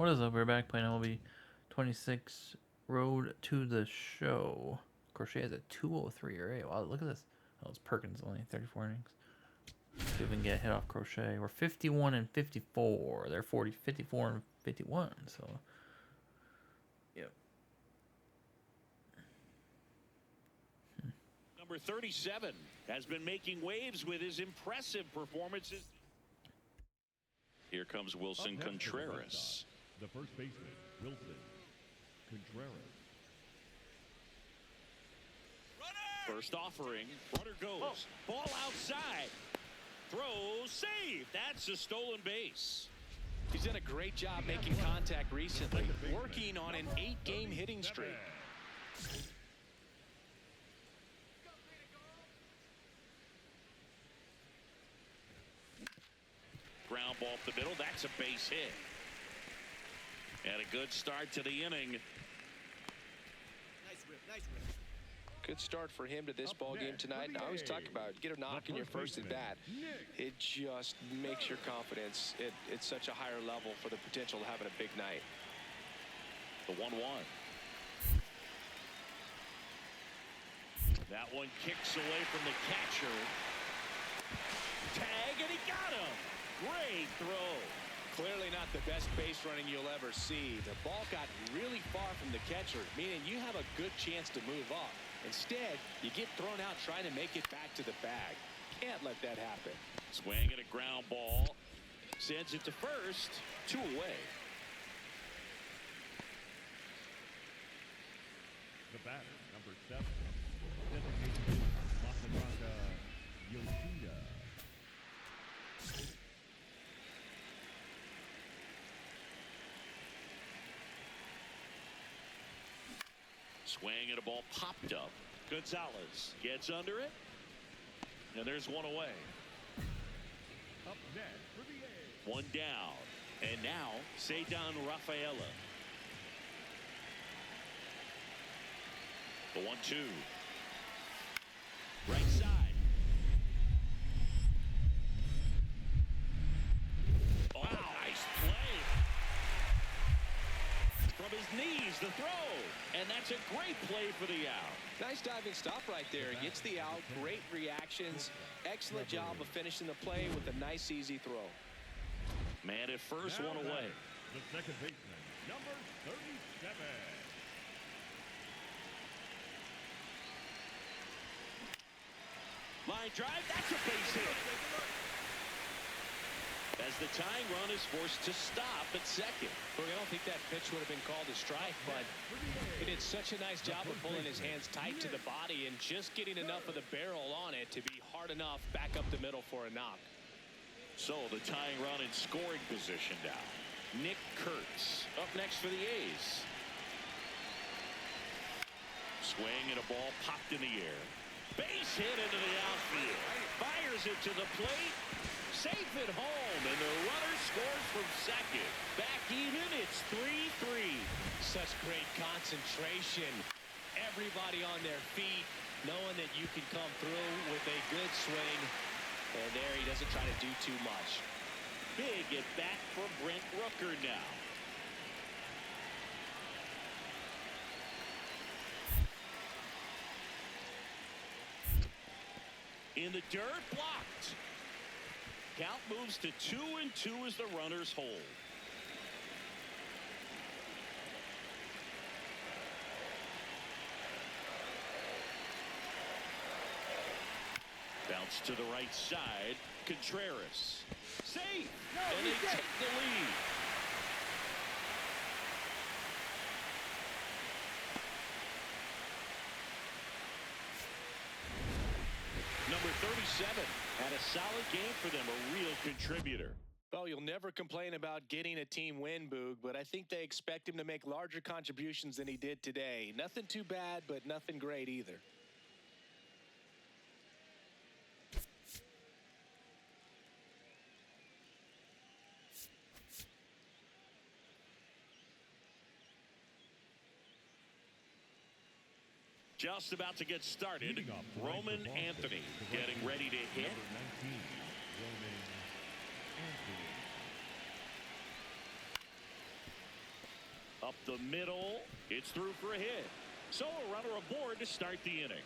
What is up? We're back playing MLB 26 Road to the Show. Crochet has a 203 ERA. Wow, look at this. Oh, it's Perkins, only 34 innings. See if we can get a hit off Crochet. We're 51 and 54. They're 54 and 51. So, yep. Number 37 has been making waves with his impressive performances. Here comes Wilson Contreras. The first baseman, Wilson Contreras. Runner! First offering. Runner goes. Ball outside. Throw. Save. That's a stolen base. He's done a great job making contact recently, working on an 8-game hitting streak. Ground ball up the middle. That's a base hit. And a good start to the inning. Nice rip. Good start for him to this ball game tonight. And I always talk about get a knock in your first at bat. It just makes your confidence at such a higher level for the potential of having a big night. The 1-1. That one kicks away from the catcher. Tag, and he got him. Great throw. Clearly not the best base running you'll ever see. The ball got really far from the catcher, meaning you have a good chance to move up. Instead, you get thrown out trying to make it back to the bag. Can't let that happen. Swing and a ground ball. Sends it to first. 2 away. The batter, number 7, designated Masataka Yoshida. Swing and a ball popped up. Gonzalez gets under it. And there's one away. Up next for the A's. One down. And now, Cedar Rafaela. The 1-2. Right side. Oh, nice play. From his knees, the throw. And that's a great play for the out. Nice diving stop right there. Gets the out. Great reactions. Excellent job of finishing the play with a nice, easy throw. Man at first, Now one away. The second baseman, number 37. Line drive, that's a base hit. As the tying run is forced to stop at second. I don't think that pitch would have been called a strike, but he did such a nice job of pulling his hands tight to the body and just getting enough of the barrel on it to be hard enough back up the middle for a knock. So the tying run in scoring position now. Nick Kurtz up next for the A's. Swing and a ball popped in the air. Base hit into the outfield. Fires it to the plate. Safe at home, and the runner scores from second. Back even, it's 3-3. Such great concentration. Everybody on their feet, knowing that you can come through with a good swing. And there he doesn't try to do too much. Big at bat for Brent Rooker now. In the dirt, blocked. Count moves to 2-2 as the runners hold. Bounce to the right side. Contreras. Safe. And they take the lead. Number 37 had a solid game for them, a real contributor. Well, you'll never complain about getting a team win, Boog, but I think they expect him to make larger contributions than he did today. Nothing too bad, but nothing great either. Just about to get started. Roman Anthony getting ready to hit. Number 19, Roman Anthony. Up the middle. It's through for a hit. So a runner aboard to start the inning.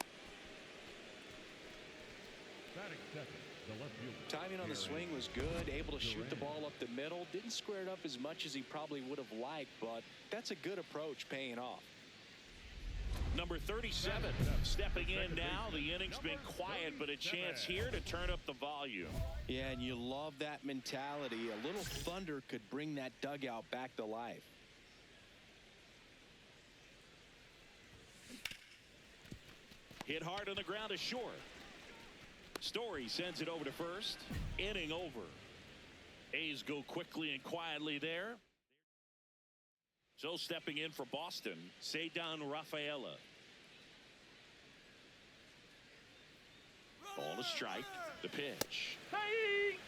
Batting second, the left fielder. Timing on the swing was good. Able to shoot the ball up the middle. Didn't square it up as much as he probably would have liked, but that's a good approach paying off. Number 37 stepping in now. The inning's been quiet, but a chance here to turn up the volume. Yeah, and you love that mentality. A little thunder could bring that dugout back to life. Hit hard on the ground to short. Story sends it over to first. Inning over. A's go quickly and quietly there. So stepping in for Boston, Ceddanne Rafaela. Ball to strike. The pitch. Hey!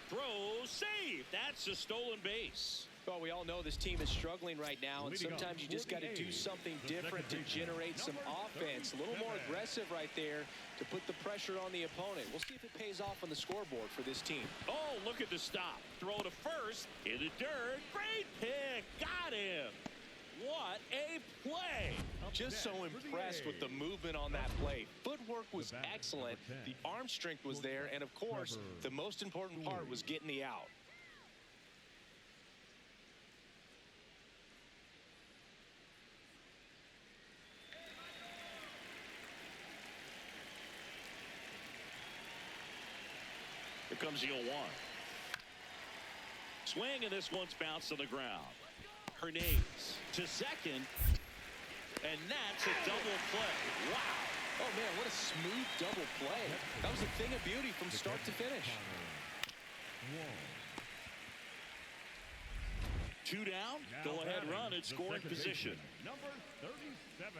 Throw, save. That's a stolen base. Well, we all know this team is struggling right now, and sometimes you just got to do something different to generate some offense. A little more aggressive right there to put the pressure on the opponent. We'll see if it pays off on the scoreboard for this team. Oh, look at the stop. Throw to first. In the dirt. Great pick. Got him. What a play. Just so impressed with the movement on that play. Footwork was excellent. The arm strength was there. And, of course, the most important part was getting the out. Here comes the 0-1. Swing, and this one's bounced on the ground. Hernandez to second, and that's a double play. Wow. Oh, man, what a smooth double play. That was a thing of beauty from start to finish. 2 down. Go ahead run in scoring position. Number 37.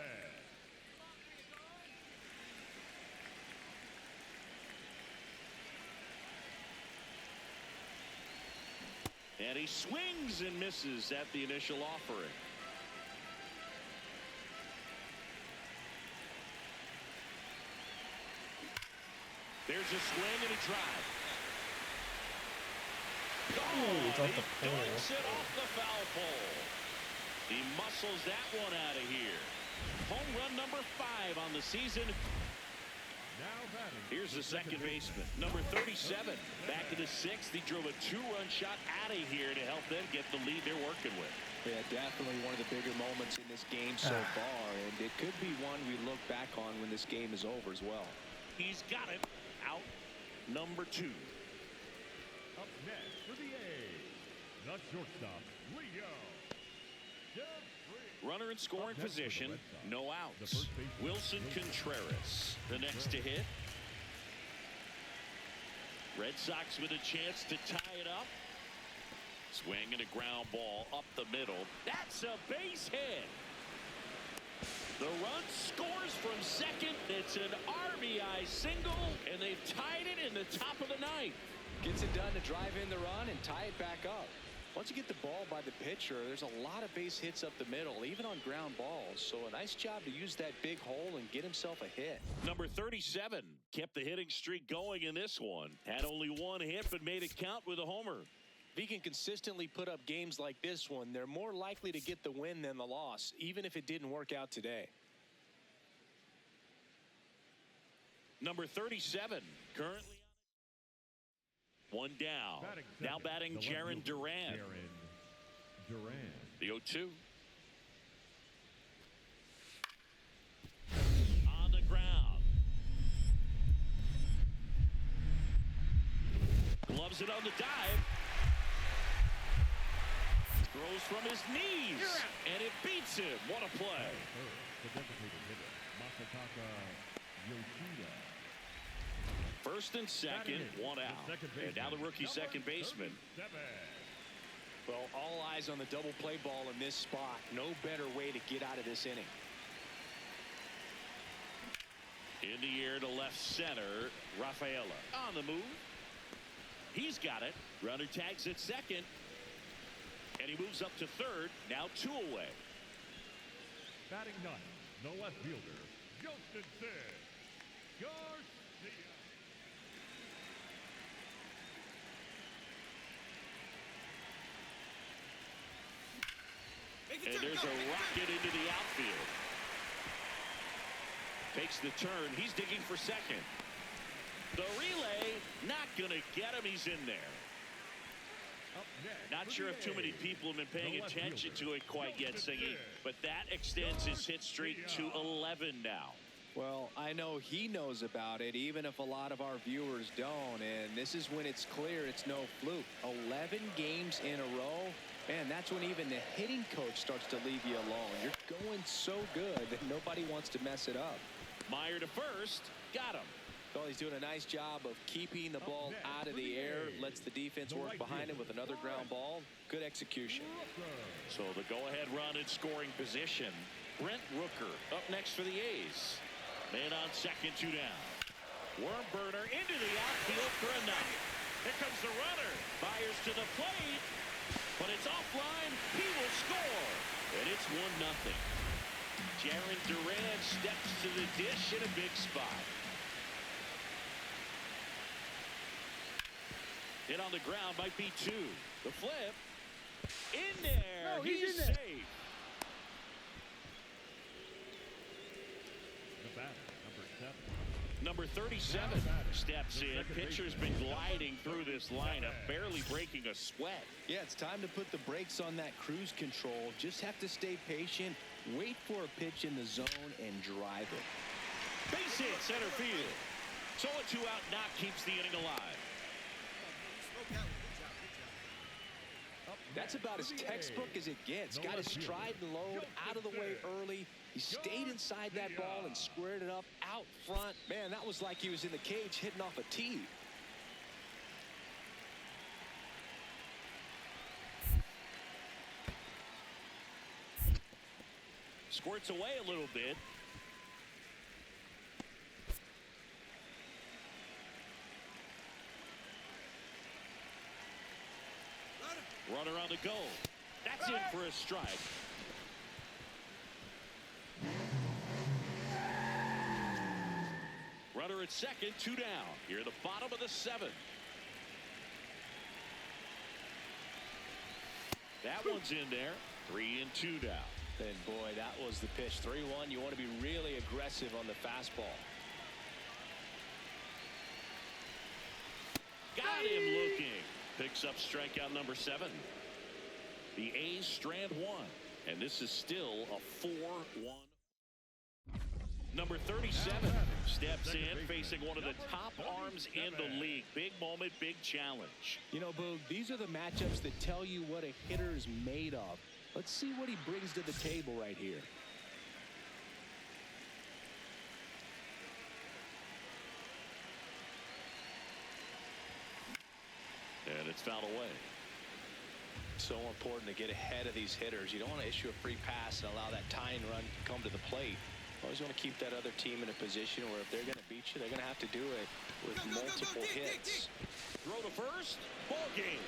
And he swings and misses at the initial offering. There's a swing and a drive. Oh, it's off the pole. Dunks it off the foul pole. He muscles that one out of here. Home run number 5 on the season. Now batting. Here's the second baseman, number 37. Back in the 6th, he drove a 2-run shot out of here to help them get the lead they're working with. Yeah, definitely one of the bigger moments in this game so far, and it could be one we look back on when this game is over as well. He's got it. Out number 2. Up next for the A's, the shortstop, Leo. Runner in scoring position, no outs. Wilson Contreras, the next to hit. Red Sox with a chance to tie it up. Swing and a ground ball up the middle. That's a base hit. The run scores from second. It's an RBI single, and they've tied it in the top of the 9th. Gets it done to drive in the run and tie it back up. Once you get the ball by the pitcher, there's a lot of base hits up the middle, even on ground balls. So a nice job to use that big hole and get himself a hit. Number 37 kept the hitting streak going in this one. Had only 1 hit, but made it count with a homer. If he can consistently put up games like this one, they're more likely to get the win than the loss, even if it didn't work out today. Number 37 currently. 1 down. Now batting Jarren Duran. The 0-2. On the ground. Gloves it on the dive. Throws from his knees. And it beats him. What a play. First and second, 1 out. And now the rookie second baseman. Well, all eyes on the double play ball in this spot. No better way to get out of this inning. In the air to left center, Rafaela on the move. He's got it. Runner tags at second. And he moves up to third. Now 2 away. Batting 9, the left fielder, Justin Garcia. And there's a rocket into the outfield. Takes the turn. He's digging for second. The relay, not going to get him. He's in there. Not sure if too many people have been paying attention to it quite yet, Siggy, but that extends his hit streak to 11 now. Well, I know he knows about it, even if a lot of our viewers don't. And this is when it's clear it's no fluke. 11 games in a row. Man, that's when even the hitting coach starts to leave you alone. You're going so good that nobody wants to mess it up. Meyer to first. Got him. Well, he's doing a nice job of keeping the ball out of the air. Lets the defense work behind him with another ground ball. Good execution. So the go-ahead run in scoring position. Brent Rooker up next for the A's. Man on second, 2 down. Worm burner into the outfield for a knock. Here comes the runner. Fires to the plate. But it's offline. He will score. And it's 1-0. Jarren Duran steps to the dish in a big spot. Hit on the ground might be 2. The flip. In there. No, he's in there. safe. The batter, Number 37 steps in. Pitcher's been gliding through this lineup, barely breaking a sweat. Yeah, it's time to put the brakes on that cruise control. Just have to stay patient, wait for a pitch in the zone, and drive it. Base hit center field. So a 2-out knock keeps the inning alive. That's about as textbook as it gets. Got his stride and load out of the way early. He stayed inside that ball and squared it up out front. Man, that was like he was in the cage hitting off a tee. Squirts away a little bit. Runner on the go. That's in for a strike. Runner at second, 2 down. Here at the bottom of the 7th. That one's in there. 3 and 2 down. And boy, that was the pitch. 3-1. You want to be really aggressive on the fastball. Got him looking. Picks up strikeout number 7. The A's strand 1. And this is still a 4-1. Number 37 steps in, facing one of the top arms in the league. Big moment, big challenge. You know, Boog, these are the matchups that tell you what a hitter is made of. Let's see what he brings to the table right here. And it's fouled away. So important to get ahead of these hitters. You don't want to issue a free pass and allow that tying run to come to the plate. Always want to keep that other team in a position where if they're going to beat you, they're going to have to do it with multiple hits. Throw to first, ball game.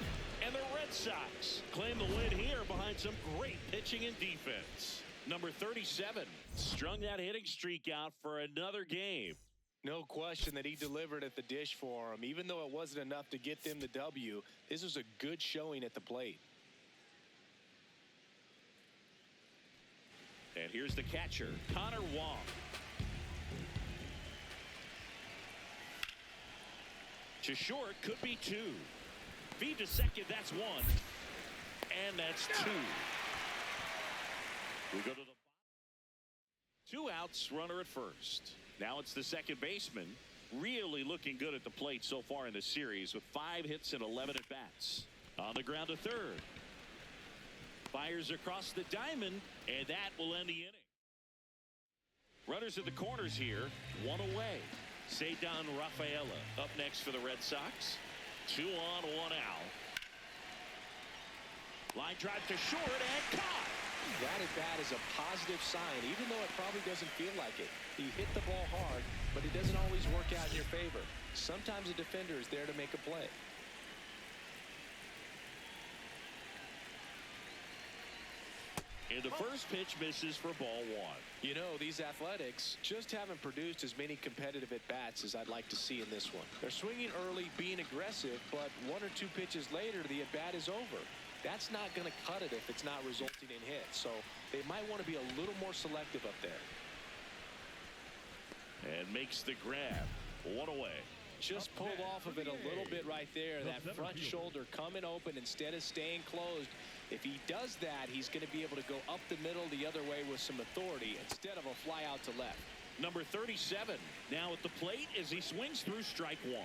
And the Red Sox claim the win here behind some great pitching and defense. Number 37 strung that hitting streak out for another game. No question that he delivered at the dish for him. Even though it wasn't enough to get them the W, this was a good showing at the plate. And here's the catcher, Connor Wong. To short, could be 2. Feed to second, that's 1. And that's 2. We go to the 2 outs, runner at first. Now it's the second baseman, really looking good at the plate so far in the series with 5 hits and 11 at-bats. On the ground to third. Fires across the diamond, and that will end the inning. Runners at the corners here, 1 away. Ceddanne Rafaela up next for the Red Sox. 2 on, 1 out. Line drive to short and caught. That at bat is a positive sign, even though it probably doesn't feel like it. He hit the ball hard, but it doesn't always work out in your favor. Sometimes a defender is there to make a play. And the first pitch misses for ball 1. You know, these Athletics just haven't produced as many competitive at-bats as I'd like to see in this one. They're swinging early, being aggressive, but 1 or 2 pitches later, the at-bat is over. that's not going to cut it if it's not resulting in hits. So they might want to be a little more selective up there. And makes the grab. One away. Just pulled off of it a little bit right there. That front shoulder coming open instead of staying closed. If he does that, he's going to be able to go up the middle the other way with some authority instead of a fly out to left. Number 37 now at the plate as he swings through strike one.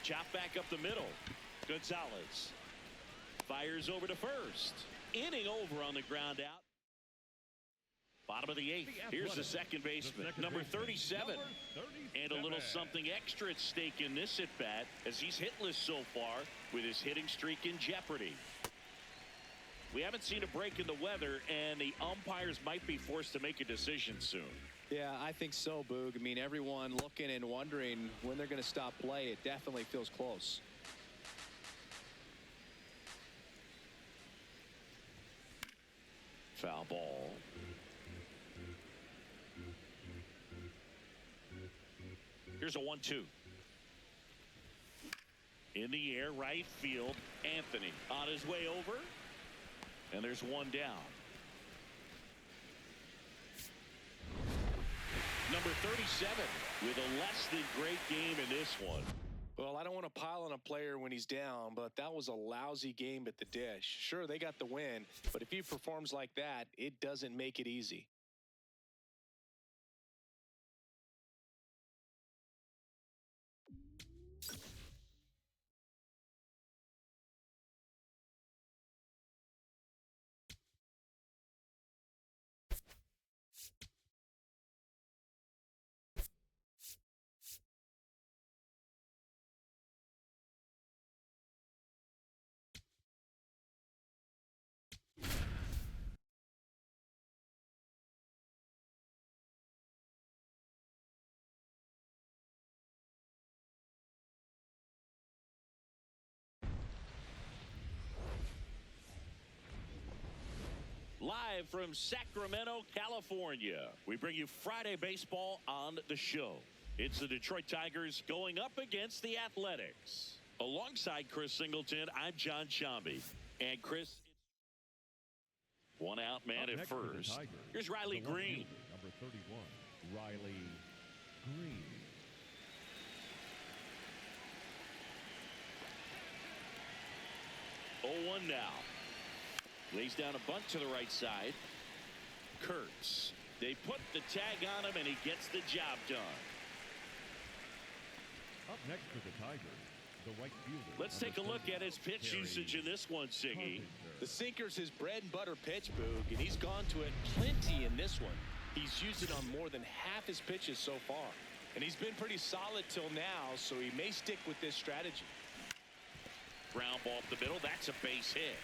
Chop back up the middle. Gonzalez fires over to first. Inning over on the ground out. Bottom of the eighth. Here's the second baseman, number 37. And a little something extra at stake in this at bat as he's hitless so far with his hitting streak in jeopardy. We haven't seen a break in the weather, and the umpires might be forced to make a decision soon. Yeah, I think so, Boog. I mean, everyone looking and wondering when they're going to stop play. It definitely feels close. Foul ball. Here's a 1-2. In the air, right field. Anthony on his way over. And there's one down. Number 37 with a less than great game in this one. Well, I don't want to pile on a player when he's down, but that was a lousy game at the dish. Sure, they got the win, but if he performs like that, it doesn't make it easy. Live from Sacramento, California, we bring you Friday baseball on the show. It's the Detroit Tigers going up against the Athletics. Alongside Chris Singleton, I'm John Shambi. And Chris, one out man at first. Here's Riley Green. Number 31, Riley Green. Oh, 1 now. Lays down a bunt to the right side. Kurtz. They put the tag on him, and he gets the job done. Up next for the Tigers, the right fielder. Let's take a look at his pitch usage in this one, Siggy. The sinker's his bread and butter pitch, Boog, and he's gone to it plenty in this one. He's used it on more than half his pitches so far. And he's been pretty solid till now, so he may stick with this strategy. Ground ball up the middle. That's a base hit.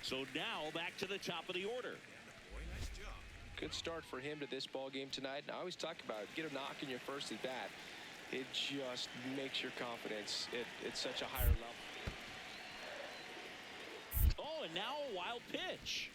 So now back to the top of the order. Good start for him to this ball game tonight. And I always talk about it. Get a knock in your first at bat. It just makes your confidence at such a higher level. Oh, and now a wild pitch.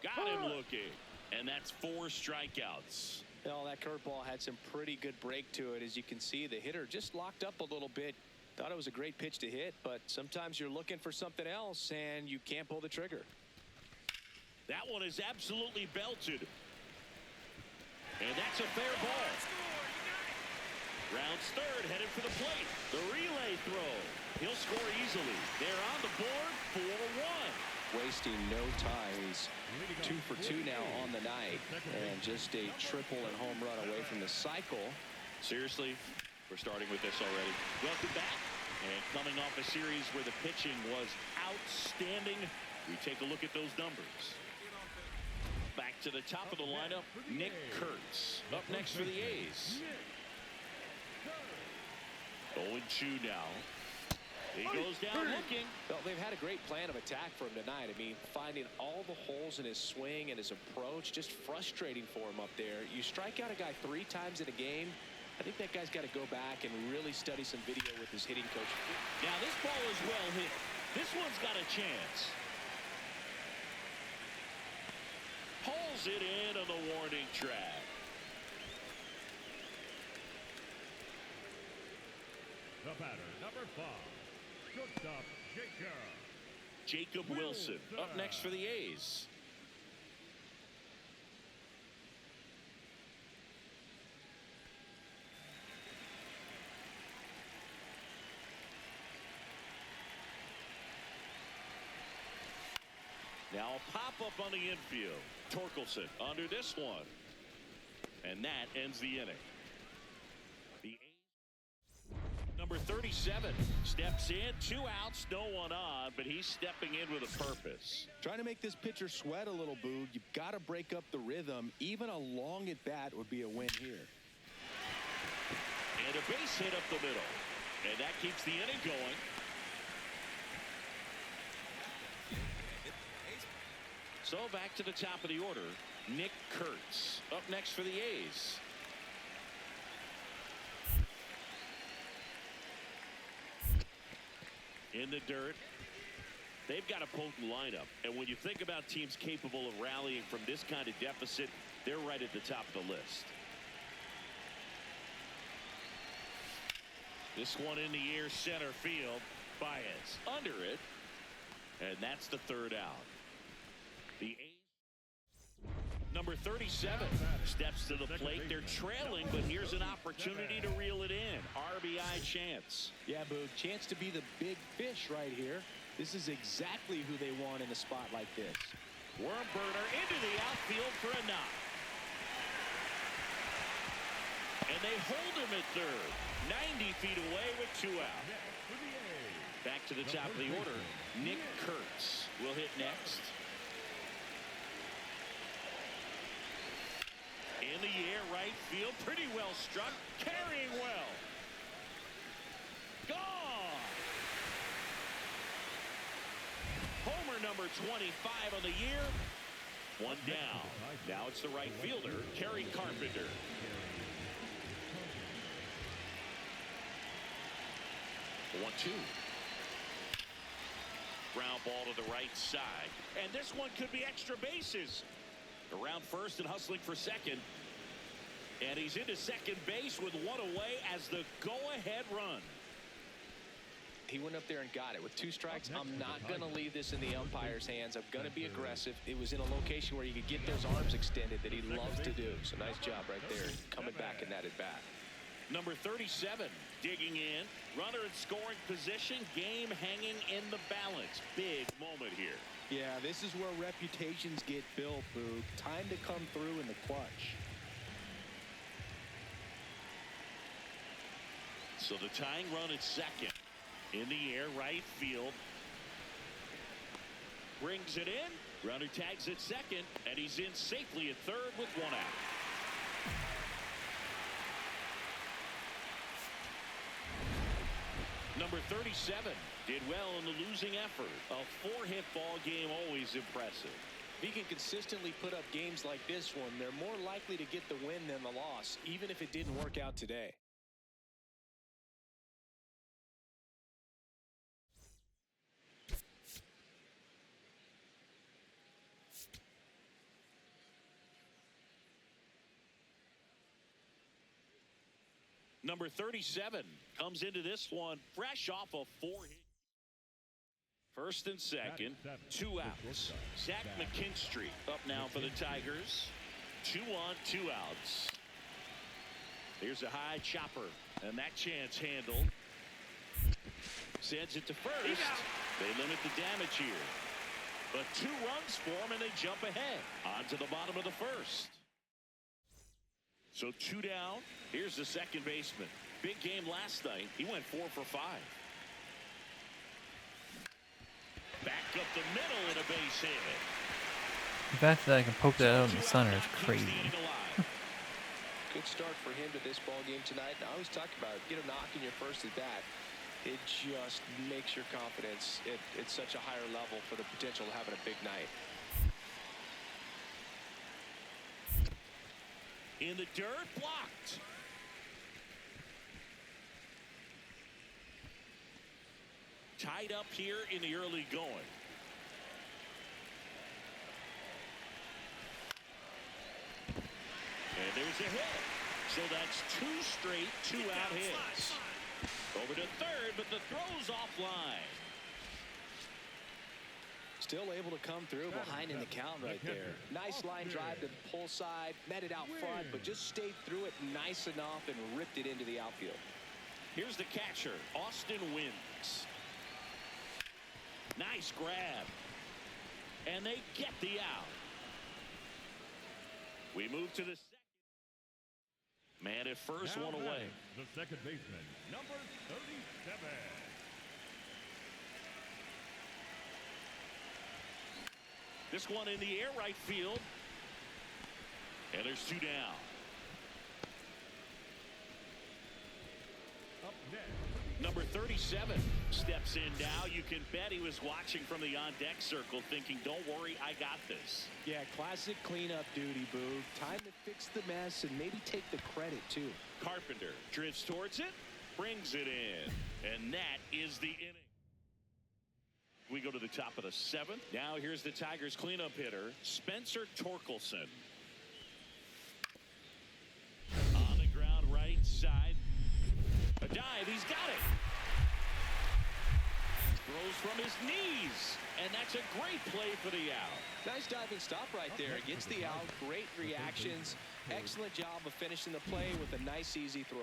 Got him looking. And that's 4 strikeouts. Well, that curveball had some pretty good break to it. As you can see, the hitter just locked up a little bit. Thought it was a great pitch to hit, but sometimes you're looking for something else and you can't pull the trigger. That one is absolutely belted. And that's a fair ball. Rounds third, headed for the plate. The relay throw. He'll score easily. They're on the board, 4-1. Wasting no time. He's 2 for 2 now on the night, and just a triple and home run away from the cycle. Seriously, we're starting with this already. Welcome back. And coming off a series where the pitching was outstanding, we take a look at those numbers. Back to the top of the lineup, Nick Kurtz. Up next for the A's. 0-2 now. He goes down looking. Well, they've had a great plan of attack for him tonight. I mean, finding all the holes in his swing and his approach, just frustrating for him up there. You strike out a guy 3 times in a game, I think that guy's got to go back and really study some video with his hitting coach. Now, this ball is well hit. This one's got a chance. Drills it in on the warning track. The batter, number 5, shortstop, Jacob Wilson up next for the A's. Now a pop-up on the infield. Torkelson under this one. And that ends the inning. The A's, number 37, steps in. 2 outs, no one on, but he's stepping in with a purpose. Trying to make this pitcher sweat a little, Boog. You've got to break up the rhythm. Even a long at bat would be a win here. And a base hit up the middle. And that keeps the inning going. So back to the top of the order, Nick Kurtz up next for the A's. In the dirt. They've got a potent lineup. And when you think about teams capable of rallying from this kind of deficit, they're right at the top of the list. This one in the air, center field. Baez under it. And that's the 3rd out. The A's, number 37, steps to the plate. They're trailing, but here's an opportunity to reel it in. RBI chance. Yeah, Boog, chance to be the big fish right here. This is exactly who they want in a spot like this. Worm burner into the outfield for a knock. And they hold him at third. 90 feet away with 2 out. Back to the top of the order, Nick Kurtz will hit next. In the air, right field, pretty well struck, carrying well. Gone. Homer number 25 on the year. 1 down. Now it's the right fielder, Kerry Carpenter. One, 2. Ground ball to the right side. And this one could be extra bases. Around first and hustling for second. And he's into second base with 1 away as the go-ahead run. He went up there and got it with 2 strikes. I'm not going to leave this in the umpire's hands. I'm going to be aggressive. It was in a location where he could get those arms extended that he loves to do. So nice job right there, coming back in that at bat. Number 37 digging in, runner in scoring position, game hanging in the balance. Big moment here. Yeah, this is where reputations get built, Boog. Time to come through in the clutch. So the tying run at second. In the air, right field. Brings it in. Runner tags at second, and he's in safely at third with 1 out. Number 37 did well in the losing effort. A 4-hit ball game, always impressive. If he can consistently put up games like this one, they're more likely to get the win than the loss, even if it didn't work out today. Number 37 comes into this one fresh off a 4-hit. First and second, 2 outs. Zach McKinstry up now for the Tigers. 2 on, 2 outs. Here's a high chopper, and that chance handled. Sends it to first. They limit the damage here. But 2 runs for him, and they jump ahead. On to the bottom of the first. So 2 down. Here's the second baseman. Big game last night. He went 4 for 5. Back up the middle and a base hit. The fact that I can poke that out in the center is crazy. Good start for him to this ball game tonight. And I always talk about get a knock in your first at bat. It just makes your confidence at such a higher level for the potential of having a big night. In the dirt, blocked. Tied up here in the early going. hit. So that's 2 straight 2-out hits. Over to third, but the throw's offline. Still able to come through behind in the count right there. Nice line drive to the pull side, met it out front, but just stayed through it nice enough and ripped it into the outfield. Here's the catcher, Austin Wins. Nice grab. And they get the out. We move to the second. Man at first, Now one away. The second baseman, number 37. This one in the air right field. And there's 2 down. Up next. Number 37 steps in now. You can bet he was watching from the on-deck circle thinking, don't worry, I got this. Yeah, classic cleanup duty, Boog. Time to fix the mess and maybe take the credit, too. Carpenter drifts towards it, brings it in. And that is the inning. We go to the top of the 7th. Now here's the Tigers cleanup hitter, Spencer Torkelson. On the ground right side. A dive, he's got it. Throws from his knees. And that's a great play for the out. Nice diving stop right there. Gets the out. Great reactions. Excellent job of finishing the play with a nice, easy throw.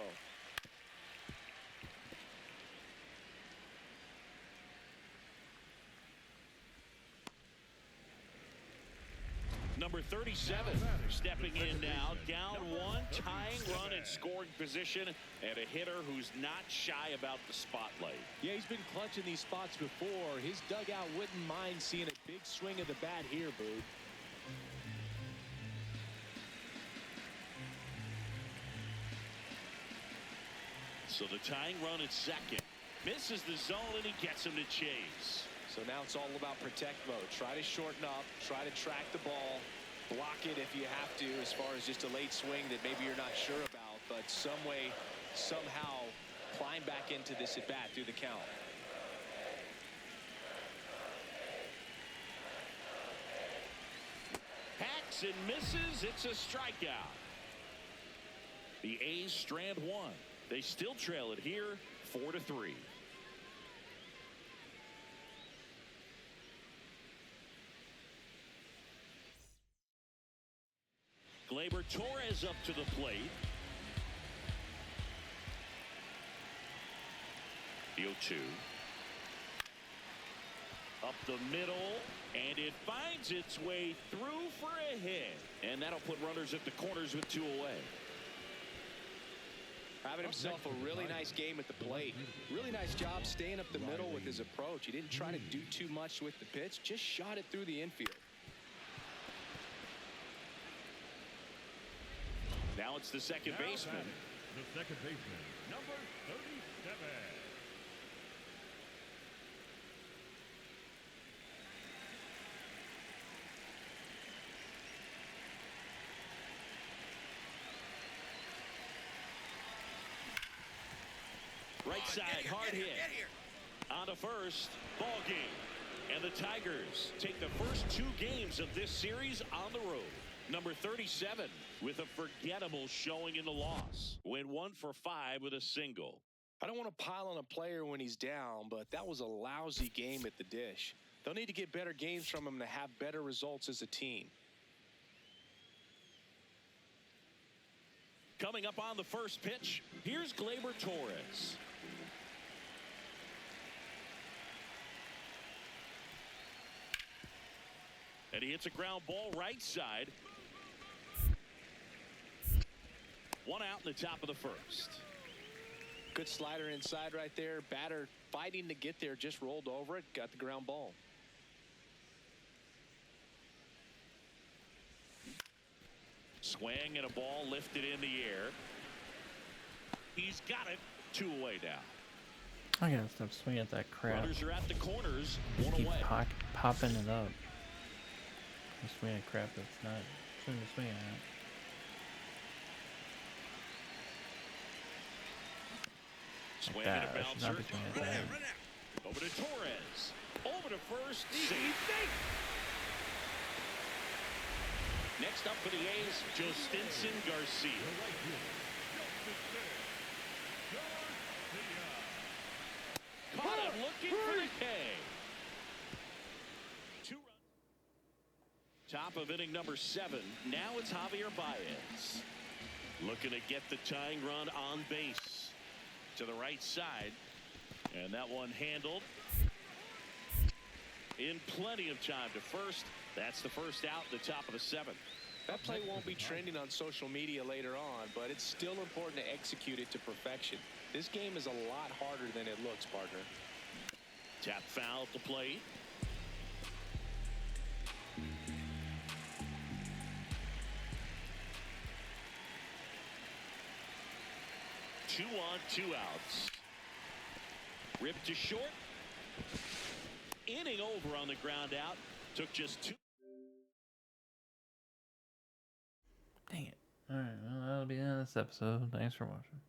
Number 37 stepping in now, down 1, tying run in scoring position, and a hitter who's not shy about the spotlight. Yeah, he's been clutching these spots before. His dugout wouldn't mind seeing a big swing of the bat here, Boog. So the tying run at second. Misses the zone, and he gets him to chase. So now it's all about protect mode. Try to shorten up, try to track the ball, block it if you have to, as far as just a late swing that maybe you're not sure about, but some way, somehow climb back into this at bat through the count. Hacks and misses. It's a strikeout. The A's strand 1. They still trail it here, 4-3. Gleyber Torres up to the plate. The 0-2. Up the middle, and it finds its way through for a hit. And that'll put runners at the corners with 2 away. Having himself a really nice game at the plate. Really nice job staying up the middle with his approach. He didn't try to do too much with the pitch, just shot it through the infield. Now it's the second baseman. The second baseman, number 37. Right side, hard hit. On to first, ball game. And the Tigers take the first 2 games of this series on the road. Number 37 with a forgettable showing in the loss. Went 1 for 5 with a single. I don't want to pile on a player when he's down, but that was a lousy game at the dish. They'll need to get better games from him to have better results as a team. Coming up on the first pitch, here's Gleyber Torres. And he hits a ground ball right side. 1 out in the top of the first. Good slider inside right there. Batter fighting to get there, just rolled over it, got the ground ball. Swing and a ball lifted in the air. He's got it. 2 away now. I gotta stop swinging at that crap. Runners are at the corners. 1 Keep away. popping it up. I'm swinging at crap that's not shouldn't be swinging at. Swing That, and a I should not bouncer. be swinging at that. Over to Torres. Over to first. Save. Next Next up for the A's, Justinson Garcia. Caught him looking for the K. 2 runs. Top of inning number 7. Now it's Javier Baez. Looking to get the tying run on base. To the right side. And that one handled in plenty of time to first. That's the first out at the top of the 7th. That play won't be trending on social media later on, but it's still important to execute it to perfection. This game is a lot harder than it looks, partner. Tap foul at the plate. Two on, 2 outs. Ripped to short. Inning over on the ground out. Took just 2. Dang it. Alright, well, that'll be the end of this episode. Thanks for watching.